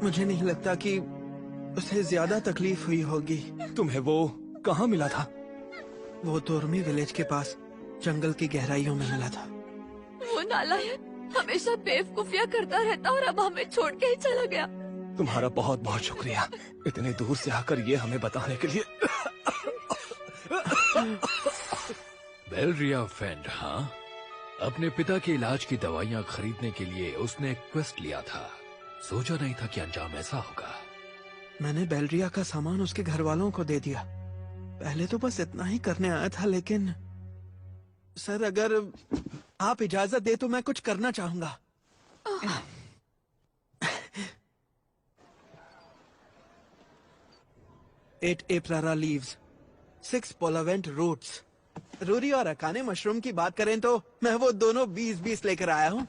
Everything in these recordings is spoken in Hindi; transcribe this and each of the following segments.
मुझे नहीं लगता कि उसे ज्यादा तकलीफ हुई होगी। तुम्हें वो कहाँ मिला था? वो तोरमी विलेज के पास जंगल की गहराइयों में मिला था। वो नालायक हमेशा बेवकूफियां करता रहता और अब हमें छोड़ के ही चला गया। तुम्हारा बहुत बहुत शुक्रिया इतने दूर से आकर ये हमें बताने के लिए। बेलरिया फेंड, हाँ? अपने पिता के इलाज की दवाइयाँ खरीदने के लिए उसने एक क्वेस्ट लिया था। सोचा नहीं था कि अंजाम ऐसा होगा। मैंने बेलरिया का सामान उसके घर वालों को दे दिया। पहले तो बस इतना ही करने आया था, लेकिन सर अगर आप इजाजत दे तो मैं कुछ करना चाहूंगा। 8 एप्रारा लीव्स, 6 पोलावेंट रूट्स। रूरी और अकाने मशरूम की बात करें तो मैं वो दोनों 20-20 लेकर आया हूँ।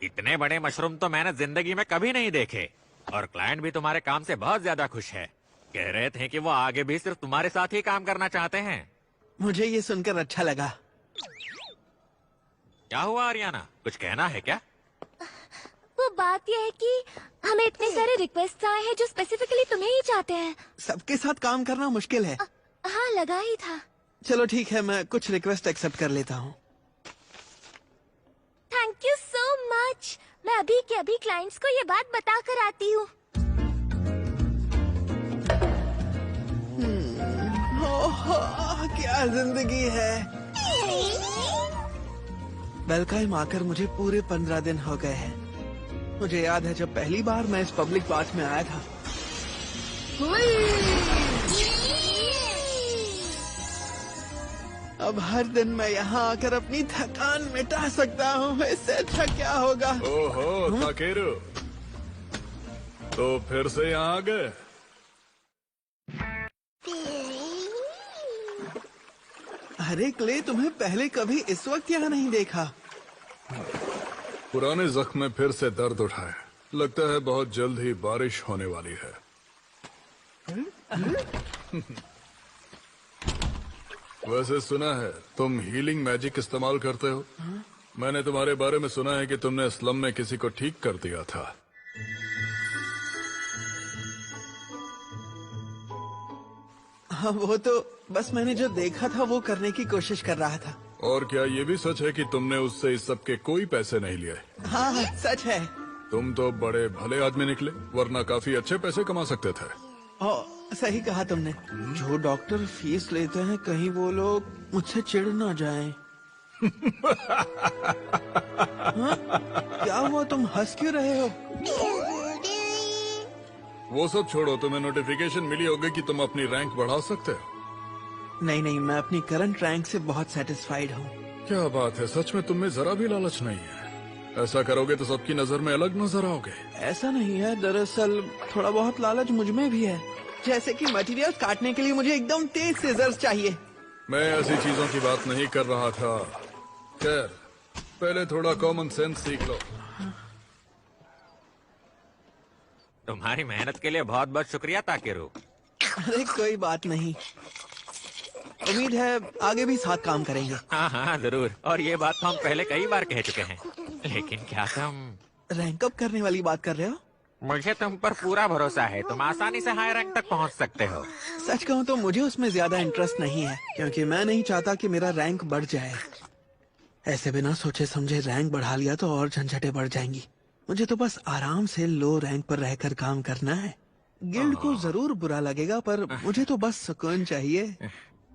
इतने बड़े मशरूम तो मैंने जिंदगी में कभी नहीं देखे। और क्लाइंट भी तुम्हारे काम से बहुत ज्यादा खुश है। कह रहे थे कि वो आगे भी सिर्फ तुम्हारे साथ ही काम करना चाहते हैं। मुझे ये सुनकर अच्छा लगा। क्या हुआ आर्याना, कुछ कहना है क्या? वो बात यह है कि हमें इतने सारे रिक्वेस्ट आए हैं जो स्पेसिफिकली तुम्हें ही चाहते हैं। सबके साथ काम करना मुश्किल है। हाँ, लगा ही था। चलो ठीक है, मैं कुछ रिक्वेस्ट एक्सेप्ट कर लेता हूँ। Thank you so much. मैं अभी के अभी क्लाइंट्स को ये बात बता कर आती हूँ। क्या जिंदगी है। वेलकम आकर मुझे पूरे 15 दिन हो गए हैं। मुझे याद है जब पहली बार मैं इस पब्लिक बाथ में आया था। अब हर दिन मैं यहाँ आकर अपनी थकान मिटा सकता हूँ। इससे अच्छा क्या होगा। ओहो ताकेरू, तो फिर से यहाँ आ गए। अरे क्ले, तुम्हें पहले कभी इस वक्त यहाँ नहीं देखा। पुराने जख्म में फिर से दर्द उठा है। लगता है बहुत जल्द ही बारिश होने वाली है। वैसे सुना है तुम हीलिंग मैजिक इस्तेमाल करते हो। मैंने तुम्हारे बारे में सुना है कि तुमने स्लम में किसी को ठीक कर दिया था। हाँ, वो तो बस मैंने जो देखा था वो करने की कोशिश कर रहा था। और क्या ये भी सच है कि तुमने उससे इस सब के कोई पैसे नहीं लिए? हाँ, सच है। तुम तो बड़े भले आदमी निकले, वरना काफी अच्छे पैसे कमा सकते थे। सही कहा तुमने। जो डॉक्टर फीस लेते हैं, कहीं वो लोग मुझसे चिढ़ ना जाएं। हाँ? क्या हुआ, तुम हंस क्यों रहे हो? वो सब छोड़ो, तुम्हें नोटिफिकेशन मिली होगी कि तुम अपनी रैंक बढ़ा सकते हो। नहीं, मैं अपनी करंट रैंक से बहुत सेटिस्फाइड हूँ। क्या बात है, सच में तुम में जरा भी लालच नहीं है। ऐसा करोगे तो सबकी नजर में अलग नजर आओगे। ऐसा नहीं है, दरअसल थोड़ा बहुत लालच मुझ में भी है। जैसे कि मटेरियल काटने के लिए मुझे एकदम तेज सीजर्स चाहिए। मैं ऐसी चीजों की बात नहीं कर रहा था। खैर, पहले थोड़ा कॉमन सेंस सीख लो। तुम्हारी मेहनत के लिए बहुत बहुत शुक्रिया ताकेरू। अरे कोई बात नहीं, उम्मीद है आगे भी साथ काम करेंगे। हाँ जरूर। और ये बात तो हम पहले कई बार कह चुके हैं। लेकिन क्या तुम रैंक अप करने वाली बात कर रहे हो? मुझे तुम पर पूरा भरोसा है। तुम आसानी से हाई रैंक तक पहुंच सकते हो। सच कहूँ तो मुझे उसमें ज्यादा इंटरेस्ट नहीं है, क्योंकि मैं नहीं चाहता कि मेरा रैंक बढ़ जाए। ऐसे बिना सोचे समझे रैंक बढ़ा लिया तो और झंझटें बढ़ जाएंगी। मुझे तो बस आराम से लो रैंक पर रहकर काम करना है। गिल्ड को जरूर बुरा लगेगा, पर मुझे तो बस सुकून चाहिए।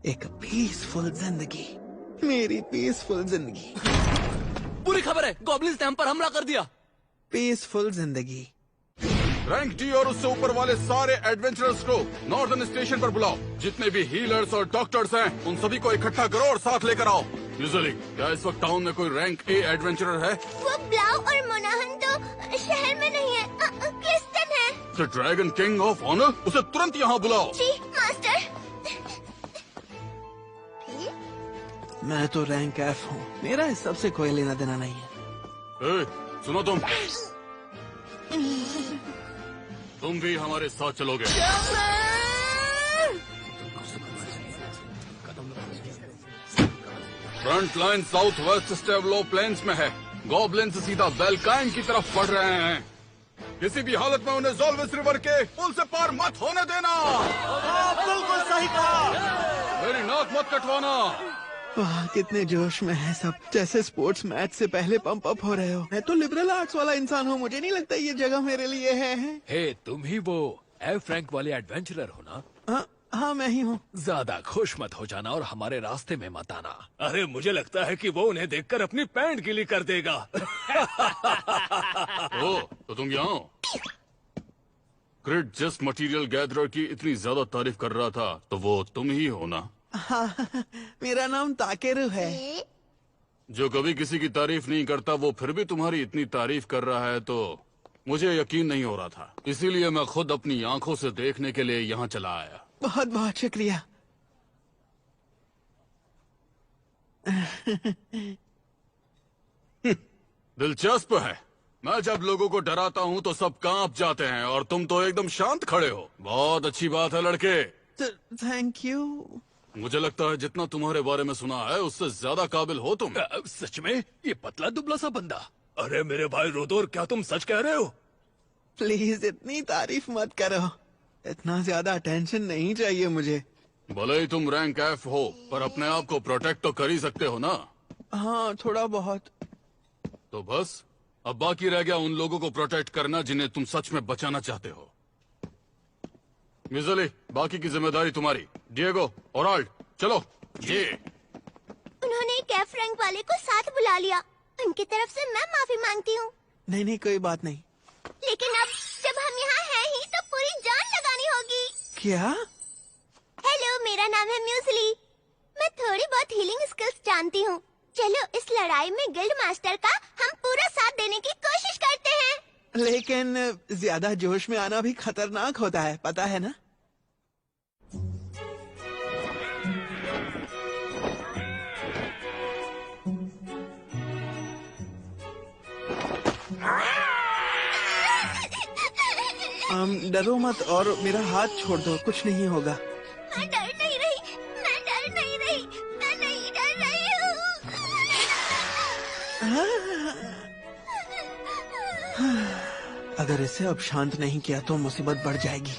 एक पीसफुल जिंदगी, मेरी पीसफुल जिंदगी। बुरी खबर है, गॉब्लिन्स ने हम पर हमला कर दिया। पीसफुल जिंदगी। रैंक डी और उससे ऊपर वाले सारे एडवेंचरर्स को नॉर्दर्न स्टेशन पर बुलाओ। जितने भी हीलर्स और डॉक्टर्स हैं, उन सभी को इकट्ठा करो और साथ लेकर आओ। यूजुअली क्या इस वक्त टाउन में कोई रैंक ए एडवेंचरर है? वो ब्लाउ और मोनाहन तो शहर में नहीं है, क्लिस्टन है। The dragon king of honour, उसे तुरंत यहाँ बुलाओ। जी मास्टर। मैं तो रैंक एफ हूँ, मेरा इस सब से कोई लेना देना नहीं है। सुनो तुम भी हमारे साथ चलोगे। फ्रंट लाइन साउथ वेस्ट स्टेवलो प्लेन्स में है। गॉब्लिन्स सीधा बेलकाइन की तरफ बढ़ रहे हैं। किसी भी हालत में उन्हें ज़ोल्विस रिवर के पुल से पार मत होने देना। बिल्कुल सही कहा। मेरी नाक मत कटवाना। वाह, कितने जोश में है सब, जैसे स्पोर्ट्स मैच से पहले पंप अप हो रहे हो। मैं तो लिबरल आर्ट्स वाला इंसान हूँ, मुझे नहीं लगता ये जगह मेरे लिए है। हे, तुम ही वो एफ रैंक वाले एडवेंचरर हो ना? हाँ मैं ही हूँ। ज्यादा खुश मत हो जाना और हमारे रास्ते में मत आना। अरे मुझे लगता है कि वो उन्हें देखकर अपनी पैंट गीली कर देगा। ओ, तो तुम यहाँ हो? ग्रिड जिस मटेरियल गैदरर की इतनी ज्यादा तारीफ कर रहा था, तो वो तुम ही हो ना? हाँ, मेरा नाम ताकेरू है। जो कभी किसी की तारीफ नहीं करता, वो फिर भी तुम्हारी इतनी तारीफ कर रहा है, तो मुझे यकीन नहीं हो रहा था। इसीलिए मैं खुद अपनी आंखों से देखने के लिए यहाँ चला आया। बहुत बहुत शुक्रिया। दिलचस्प है, मैं जब लोगों को डराता हूँ तो सब कांप जाते हैं, और तुम तो एकदम शांत खड़े हो। बहुत अच्छी बात है लड़के। Thank you. मुझे लगता है जितना तुम्हारे बारे में सुना है, उससे ज्यादा काबिल हो तुम। सच में? ये पतला दुबला सा बंदा? अरे मेरे भाई रोदोर, क्या तुम सच कह रहे हो? प्लीज इतनी तारीफ मत करो, इतना ज्यादा अटेंशन नहीं चाहिए मुझे। भले ही तुम रैंक एफ हो, पर अपने आप को प्रोटेक्ट तो कर ही सकते हो ना? हाँ, थोड़ा बहुत। तो बस अब बाकी रह गया उन लोगों को प्रोटेक्ट करना जिन्हें तुम सच में बचाना चाहते हो। मिज़ली, बाकी की जिम्मेदारी तुम्हारी। डिएगो, ओराल्ड, चलो। ये उन्होंने कैफ रैंक वाले को साथ बुला लिया, उनकी तरफ से मैं माफी मांगती हूँ। नहीं नहीं, कोई बात नहीं। लेकिन अब जब हम यहाँ हैं ही, तो पूरी जान लगानी होगी। क्या? हेलो, मेरा नाम है म्यूजली। मैं थोड़ी बहुत हीलिंग स्किल्स जानती हूँ। चलो इस लड़ाई में गिल्ड मास्टर का हम पूरा साथ देने की कोशिश करते हैं। लेकिन ज्यादा जोश में आना भी खतरनाक होता है, पता है ना? डरो मत और मेरा हाथ छोड़ दो, कुछ नहीं होगा। मैं डर नहीं रही, मैं डर नहीं रही, मैं नहीं डर रही हूँ। अगर इसे अब शांत नहीं किया तो मुसीबत बढ़ जाएगी।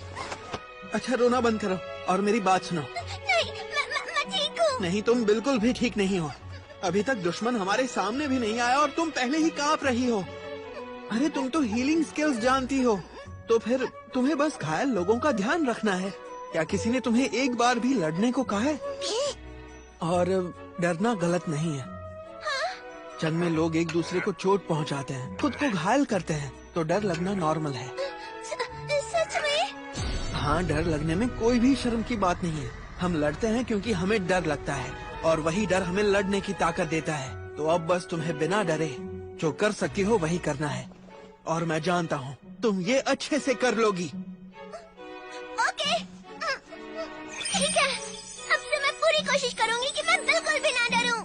अच्छा, रोना बंद करो और मेरी बात सुनो। नहीं, मैं ठीक हूँ। नहीं, तुम बिल्कुल भी ठीक नहीं हो। अभी तक दुश्मन हमारे सामने भी नहीं आया और तुम पहले ही कांप रही हो। अरे तुम तो हीलिंग स्किल्स जानती हो, तो फिर तुम्हें बस घायल लोगों का ध्यान रखना है। क्या किसी ने तुम्हें एक बार भी लड़ने को कहा है? और डरना गलत नहीं है। जंग में लोग एक दूसरे को चोट पहुंचाते हैं, खुद को घायल करते हैं, तो डर लगना नॉर्मल है। सच में? हाँ, डर लगने में कोई भी शर्म की बात नहीं है। हम लड़ते हैं क्योंकि हमें डर लगता है, और वही डर हमें लड़ने की ताकत देता है। तो अब बस तुम्हें बिना डरे जो कर सकती हो वही करना है, और मैं जानता हूँ तुम ये अच्छे से कर लोगी। ओके, ठीक है। अब से मैं पूरी कोशिश करूंगी कि मैं बिल्कुल भी ना डरूं।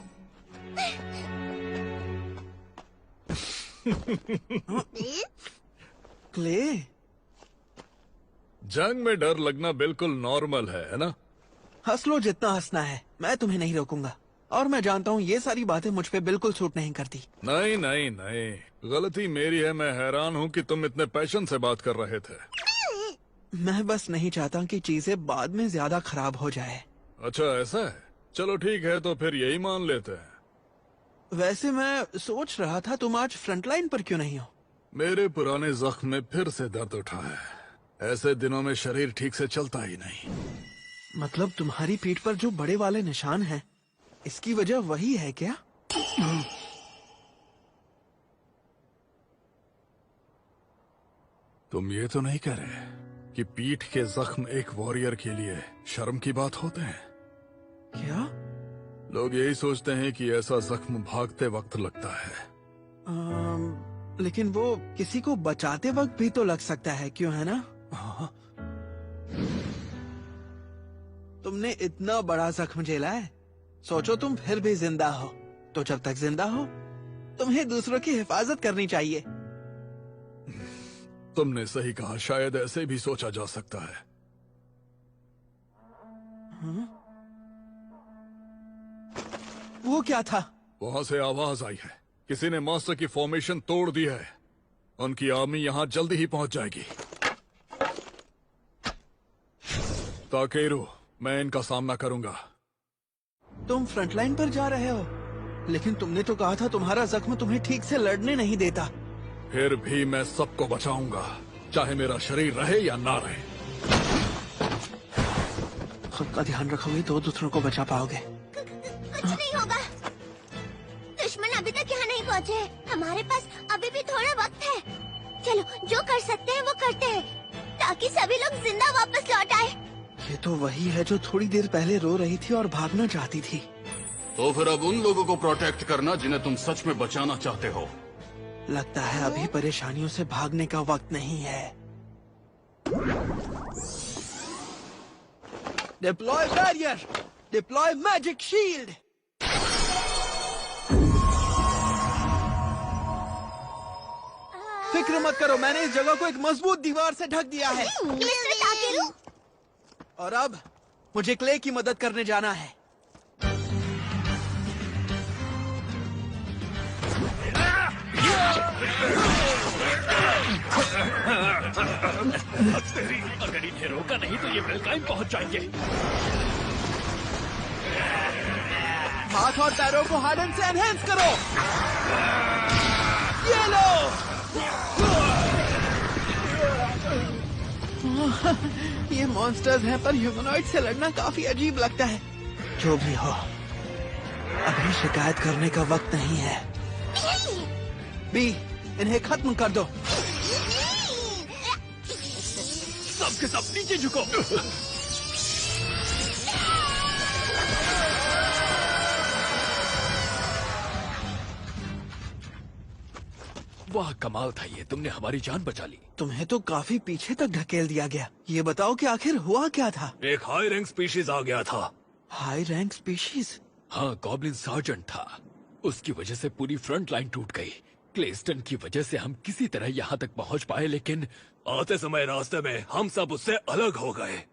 क्ले, जंग में डर लगना बिल्कुल नॉर्मल है ना? हंस लो जितना हंसना है, मैं तुम्हें नहीं रोकूंगा। और मैं जानता हूँ ये सारी बातें मुझ पे बिल्कुल सूट नहीं करती। नहीं नहीं नहीं, गलती मेरी है। मैं हैरान हूँ कि तुम इतने पैशन से बात कर रहे थे। मैं बस नहीं चाहता कि चीजें बाद में ज्यादा खराब हो जाए। अच्छा ऐसा है, चलो ठीक है, तो फिर यही मान लेते हैं। वैसे मैं सोच रहा था तुम आज फ्रंटलाइन पर क्यों नहीं हो? मेरे पुराने जख्म में फिर से दर्द उठा है। ऐसे दिनों में शरीर ठीक से चलता ही नहीं। मतलब तुम्हारी पीठ पर जो बड़े वाले निशान हैं, इसकी वजह वही है क्या? तुम ये तो नहीं कह रहे कि पीठ के जख्म एक वॉरियर के लिए शर्म की बात होते हैं? क्या? लोग यही सोचते हैं कि ऐसा जख्म भागते वक्त लगता है। लेकिन वो किसी को बचाते वक्त भी तो लग सकता है, क्यों है ना? हाँ? तुमने इतना बड़ा जख्म झेला है, सोचो तुम फिर भी जिंदा हो, तो जब तक जिंदा हो तुम्हें दूसरों की हिफाजत करनी चाहिए। तुमने सही कहा, शायद ऐसे भी सोचा जा सकता है। वो क्या था? वहां से आवाज आई है, किसी ने मास्टर की फॉर्मेशन तोड़ दी है। उनकी आर्मी यहाँ जल्दी ही पहुंच जाएगी। ताकेरू, मैं इनका सामना करूंगा। तुम फ्रंटलाइन पर जा रहे हो, लेकिन तुमने तो कहा था तुम्हारा जख्म तुम्हें ठीक से लड़ने नहीं देता। फिर भी मैं सबको बचाऊंगा, चाहे मेरा शरीर रहे या ना रहे। खुद का ध्यान रखोगे तो दूसरों को बचा पाओगे। कुछ नहीं होगा। दुश्मन अभी तक यहाँ नहीं पहुँचे। हमारे पास अभी भी थोड़ा वक्त है। चलो, जो कर सकते हैं वो करते हैं, ताकि सभी लोग जिंदा वापस लौट आए। ये तो वही है जो थोड़ी देर पहले रो रही थी और भागना चाहती थी। तो फिर अब उन लोगों को प्रोटेक्ट करना जिन्हें तुम सच में बचाना चाहते हो। लगता है अभी परेशानियों से भागने का वक्त नहीं है। Deploy barrier, deploy magic shield. फिक्र मत करो, मैंने इस जगह को एक मजबूत दीवार से ढक दिया है। मिस्टर ताकेरू, और अब मुझे क्ले की मदद करने जाना है। अगर इन्हें रोका नहीं तो ये बेलकाइन पहुंच जाएंगे। हाथ और पैरों को हार्डन से एनहेंस करो। ये लो। ये मॉन्स्टर्स हैं, पर ह्यूमनॉइड से लड़ना काफी अजीब लगता है। जो भी हो, अभी शिकायत करने का वक्त नहीं है। बी, इन्हें खत्म कर दो। सबके सब नीचे झुको। वाह, कमाल था ये, तुमने हमारी जान बचा ली। तुम्हें तो काफी पीछे तक ढकेल दिया गया। ये बताओ कि आखिर हुआ क्या था? एक हाई रैंक स्पीशीज आ गया था। High rank species? हाँ, गॉब्लिन सार्जेंट था। उसकी वजह से पूरी फ्रंट लाइन टूट गई। क्लेस्टन की वजह से हम किसी तरह यहाँ तक पहुँच पाए, लेकिन आते समय रास्ते में हम सब उससे अलग हो गए।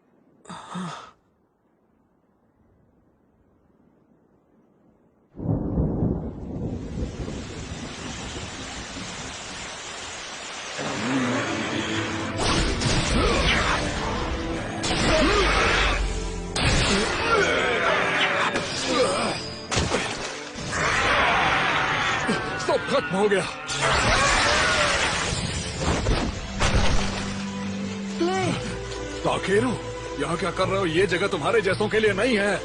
सब खत्म हो गया। ताकेरू, यहाँ क्या कर रहे हो? ये जगह तुम्हारे जैसों के लिए नहीं है।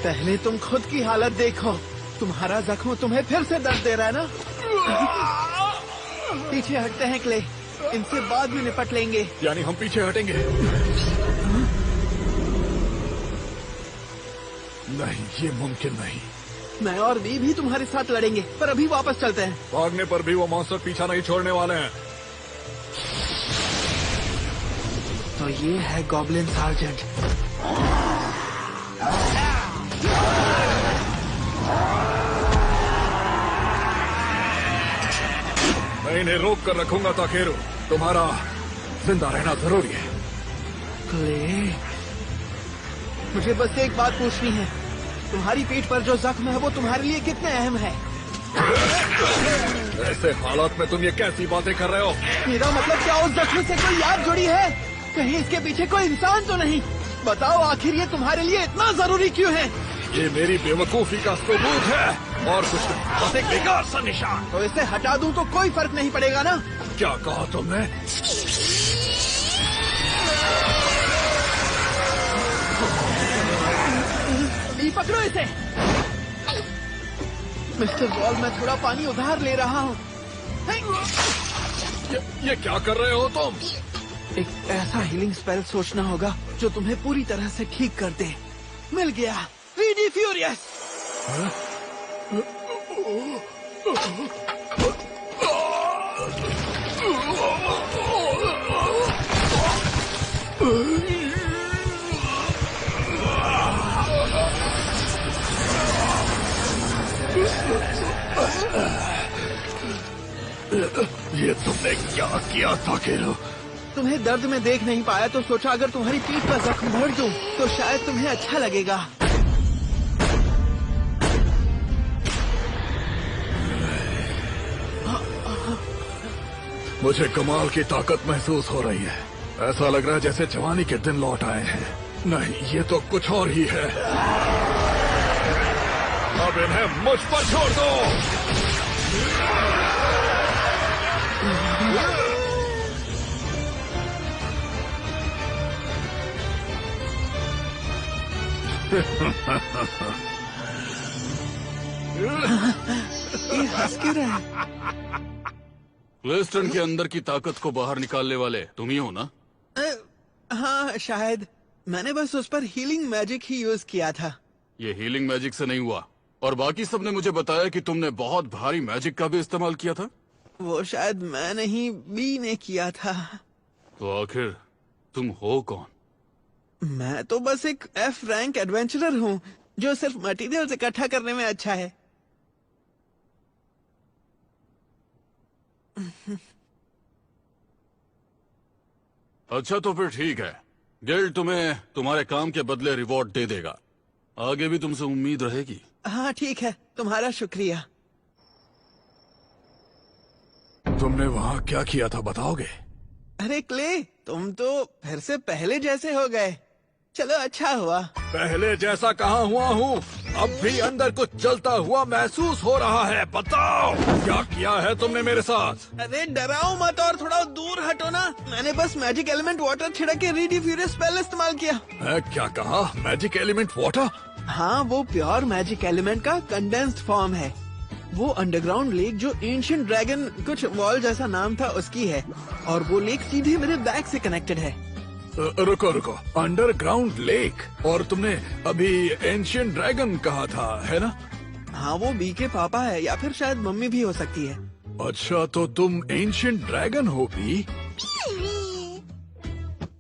पहले तुम खुद की हालत देखो। तुम्हारा जख्म तुम्हें फिर से दर्द दे रहा है ना? पीछे हटते हैं क्ले, इनसे बाद में निपट लेंगे। यानी हम पीछे हटेंगे? नहीं, ये मुमकिन नहीं। मैं और वी भी तुम्हारे साथ लड़ेंगे, पर अभी वापस चलते हैं। भागने पर भी वो मॉन्स्टर पीछा नहीं छोड़ने वाले हैं। तो ये है गॉब्लिन सार्जेंट। मैं इन्हें रोक कर रखूंगा ताकेरू। तुम्हारा जिंदा रहना जरूरी है। क्ले, मुझे बस एक बात पूछनी है। तुम्हारी पीठ पर जो जख्म है वो तुम्हारे लिए कितने अहम है? ऐसे हालात में तुम ये कैसी बातें कर रहे हो? मेरा मतलब, क्या उस जख्म से कोई याद जुड़ी है? कहीं इसके पीछे कोई इंसान तो नहीं? बताओ, आखिर ये तुम्हारे लिए इतना जरूरी क्यों है? ये मेरी बेवकूफी का सबूत है और कुछ नहीं, बस एक बेकार सा निशान। तो इसे हटा दूं तो कोई फर्क नहीं पड़ेगा ना? क्या कहा तुमने? पकड़ो इसे। मिस्टर बॉल, मैं थोड़ा पानी उधार ले रहा हूँ। ये क्या कर रहे हो तुम? एक ऐसा हीलिंग स्पेल सोचना होगा जो तुम्हें पूरी तरह से ठीक कर दे। मिल गया, रीडी फ्यूरियस। ये तुमने क्या किया ताकेरू? तुम्हें दर्द में देख नहीं पाया तो सोचा अगर तुम्हारी पीठ पर जख्म भर दूं तो शायद तुम्हें अच्छा लगेगा। मुझे कमाल की ताकत महसूस हो रही है। ऐसा लग रहा है जैसे जवानी के दिन लौट आए हैं। नहीं, ये तो कुछ और ही है। अब इन्हें मुझ पर छोड़ दो। ये हंस क्यों रहा है? क्लेस्टन के अंदर की ताकत को बाहर निकालने वाले तुम ही हो ना? हाँ शायद। मैंने बस उस पर हीलिंग मैजिक ही यूज किया था। ये हीलिंग मैजिक से नहीं हुआ, और बाकी सबने मुझे बताया कि तुमने बहुत भारी मैजिक का भी इस्तेमाल किया था। वो शायद मैं नहीं, बी ने किया था। तो आखिर तुम हो कौन? मैं तो बस एक F रैंक एडवेंचरर हूँ जो सिर्फ मटेरियल्स इकट्ठा करने में अच्छा है। अच्छा तो फिर ठीक है, गिल्ड तुम्हें तुम्हारे काम के बदले रिवॉर्ड दे देगा। आगे भी तुमसे उम्मीद रहेगी। हाँ ठीक है, तुम्हारा शुक्रिया। तुमने वहाँ क्या किया था बताओगे? अरे क्ले, तुम तो फिर से पहले जैसे हो गए। चलो अच्छा हुआ। पहले जैसा कहाँ हुआ हूँ? अब भी अंदर कुछ जलता हुआ महसूस हो रहा है। बताओ क्या किया है तुमने मेरे साथ? अरे डराओ मत और थोड़ा दूर हटो ना। मैंने बस मैजिक एलिमेंट वाटर छिड़क के रीडिफ्यूज स्पेल इस्तेमाल किया। मैं क्या कहा? Magic element water? हाँ, वो प्योर मैजिक एलिमेंट का कंडेंस्ड फॉर्म है। वो अंडरग्राउंड लेक जो एंशिएंट ड्रैगन कुछ वॉल जैसा नाम था उसकी है, और वो लेक सीधे मेरे बैग से कनेक्टेड है। रुको रुको, अंडरग्राउंड लेक? और तुमने अभी एंशिएंट ड्रैगन कहा था, है ना? हाँ, वो बी के पापा है, या फिर शायद मम्मी भी हो सकती है। अच्छा, तो तुम एंशिएंट ड्रैगन हो भी?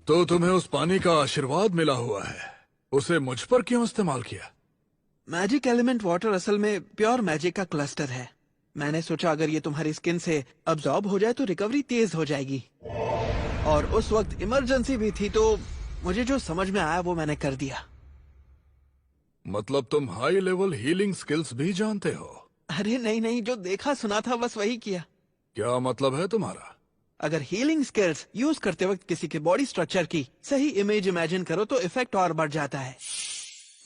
तो तुम्हें उस पानी का आशीर्वाद मिला हुआ है, उसे मुझ पर क्यों इस्तेमाल किया? मैजिक एलिमेंट वाटर असल में प्योर मैजिक का क्लस्टर है। मैंने सोचा अगर ये तुम्हारी स्किन से अब्सॉर्ब हो जाए तो रिकवरी तेज हो जाएगी, और उस वक्त इमरजेंसी भी थी, तो मुझे जो समझ में आया वो मैंने कर दिया। मतलब तुम हाई लेवल हीलिंग स्किल्स भी जानते हो? अरे नहीं नहीं, जो देखा सुना था बस वही किया। क्या मतलब है तुम्हारा? अगर हीलिंग स्किल्स यूज करते वक्त किसी के बॉडी स्ट्रक्चर की सही इमेज इमेजिन करो तो इफेक्ट और बढ़ जाता है।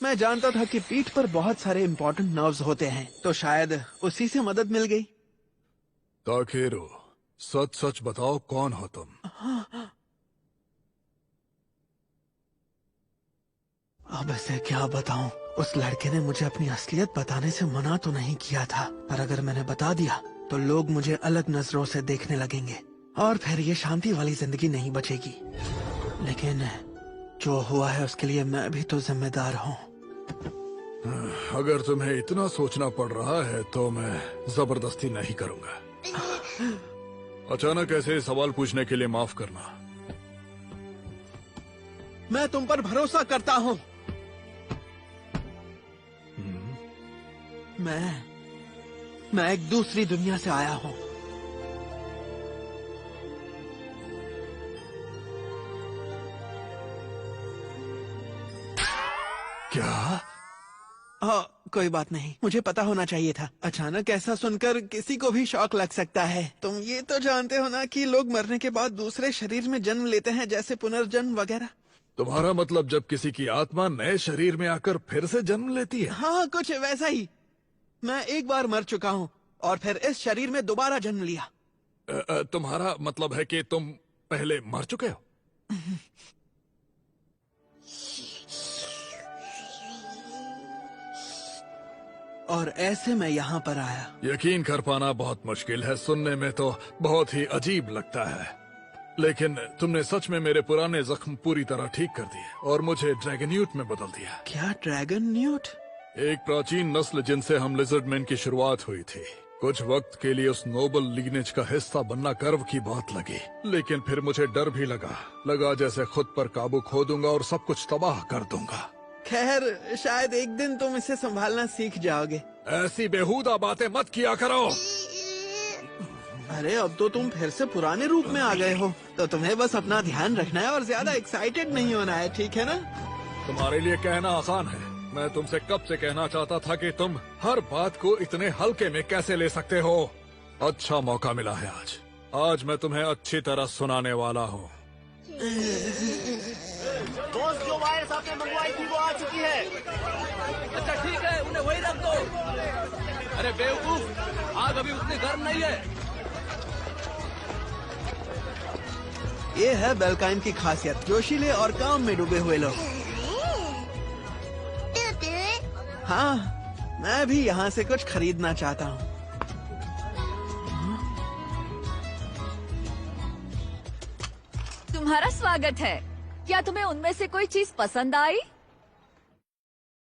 मैं जानता था कि पीठ पर बहुत सारे इंपॉर्टेंट नर्व्स होते हैं, तो शायद उसी से मदद मिल गई। ताकेरो, सच सच बताओ, कौन हो तुम? अब इसे क्या बताऊं? उस लड़के ने मुझे अपनी असलियत बताने से मना तो नहीं किया था, पर अगर मैंने बता दिया तो लोग मुझे अलग नजरों से देखने लगेंगे, और फिर ये शांति वाली जिंदगी नहीं बचेगी। लेकिन जो हुआ है उसके लिए मैं भी तो जिम्मेदार हूँ। अगर तुम्हें इतना सोचना पड़ रहा है तो मैं जबरदस्ती नहीं करूंगा। अचानक ऐसे सवाल पूछने के लिए माफ करना। मैं तुम पर भरोसा करता हूँ। मैं एक दूसरी दुनिया से आया हूँ। क्या? कोई बात नहीं, मुझे पता होना चाहिए था। अचानक ऐसा सुनकर किसी को भी शॉक लग सकता है। तुम ये तो जानते हो ना कि लोग मरने के बाद दूसरे शरीर में जन्म लेते हैं, जैसे पुनर्जन्म वगैरह। तुम्हारा मतलब जब किसी की आत्मा नए शरीर में आकर फिर से जन्म लेती है? हाँ, कुछ वैसा ही। मैं एक बार मर चुका हूँ और फिर इस शरीर में दोबारा जन्म लिया। तुम्हारा मतलब है कि तुम पहले मर चुके हो? और ऐसे मैं यहाँ पर आया। यकीन कर पाना बहुत मुश्किल है, सुनने में तो बहुत ही अजीब लगता है, लेकिन तुमने सच में मेरे पुराने जख्म पूरी तरह ठीक कर दिए और मुझे ड्रैगन्यूट में बदल दिया। क्या ड्रैगन्यूट? एक प्राचीन नस्ल जिनसे हम लिजर्डमैन की शुरुआत हुई थी। कुछ वक्त के लिए उस नोबल लीनेज का हिस्सा बनना गर्व की बात लगी, लेकिन फिर मुझे डर भी लगा जैसे खुद पर काबू खो दूंगा और सब कुछ तबाह कर दूंगा। खैर, शायद एक दिन तुम इसे संभालना सीख जाओगे। ऐसी बेहुदा बातें मत किया करो। अरे अब तो तुम फिर से पुराने रूप में आ गए हो, तो तुम्हें बस अपना ध्यान रखना है और ज्यादा एक्साइटेड नहीं होना है, ठीक है ना? तुम्हारे लिए कहना आसान है। मैं तुमसे कब से कहना चाहता था कि तुम हर बात को इतने हल्के में कैसे ले सकते हो। अच्छा मौका मिला है आज। आज मैं तुम्हें अच्छी तरह सुनाने वाला हूँ। दोस्त जो वायर्स आपने मंगवाई थी वो आ चुकी है। अच्छा ठीक है, उन्हें वही रख दो। अरे बेवकूफ, आग अभी उतनी गर्म नहीं है। ये है बेलकाइन की खासियत, जोशीले और काम में डूबे हुए लोग। हाँ, मैं भी यहाँ से कुछ खरीदना चाहता हूँ। तुम्हारा स्वागत है। क्या तुम्हें उनमें से कोई चीज पसंद आई?